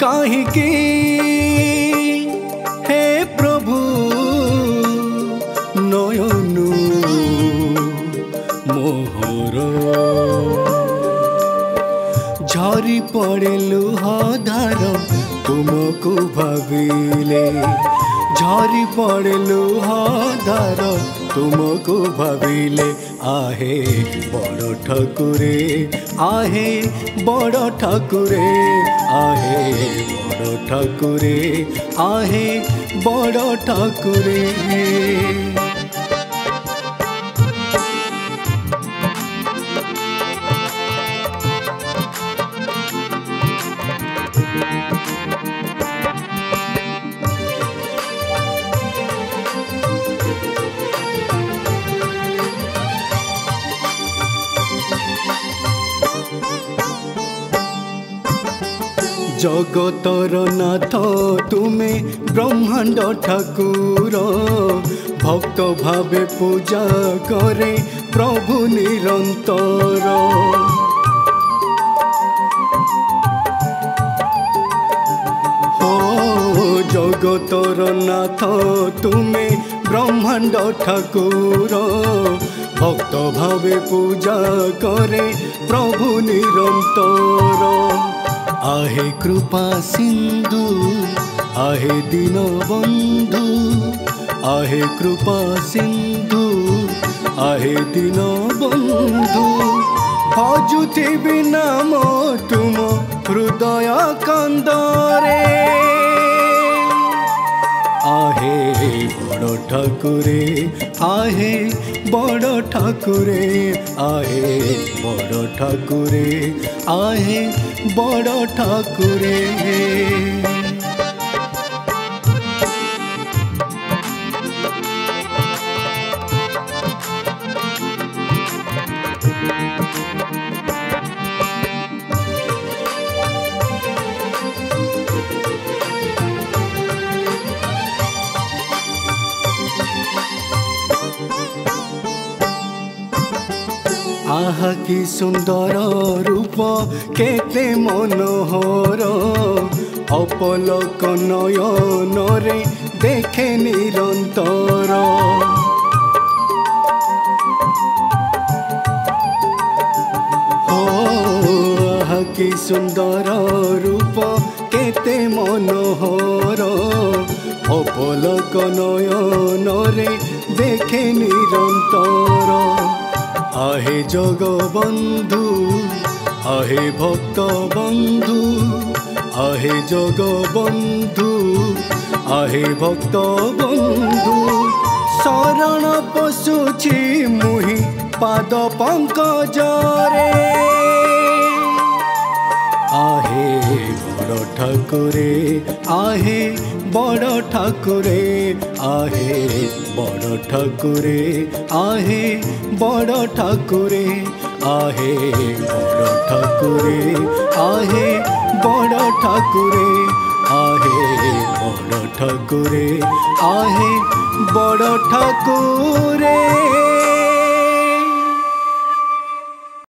काहिकी हे प्रभु नयनु मोहर झरी पड़े लुहाधार तुमको भाविले झरी पड़े लुहाधार तुमको भाविले आहे बड़ ठाकुरे आहे बड़ ठाकुरे आहे बड़ ठाकुरे आहे बड़ ठाकुरे जगतर नाथ तुमे ब्रह्मांड ठाकुर भक्त भावे पूजा करे प्रभु निरंतर हो जगतर नाथ तुमे ब्रह्मांड ठाकुर भक्त भावे पूजा करे प्रभु निरंतर आहे कृपा सिंधु आहे दीन बंधु आहे कृपा सिंधु आहे दीन बंधु भजुथिबि नाम तुम हृदय कंदरे आहे बड़ ठाकुरे आहे बड़ ठाकुरे आहे बड़ ठाकुरे आहे बड़ ठाकुरे आहा कि सुंदर रूप केते मनोहर अपलक नयन रे देखे निरंतर हो आहा कि सुंदर रूप केते मनोहर अपलक नयन रे देखे निरंतर आहे जगबंधु आहे भक्त बंधु आहे जगबंधु आहे भक्त बंधु शरण पशुछि मुहि पाद पंकजरे आहे बड़ ठाकुरे आहे बड़ ठाकुरे आहे बड़ ठाकुरे आहे बड़ ठाकुरे आहे बड़ ठाकुरे आहे बड़ ठाकुरे आहे बड़ ठाकुरे आहे बड़ ठाकुरे।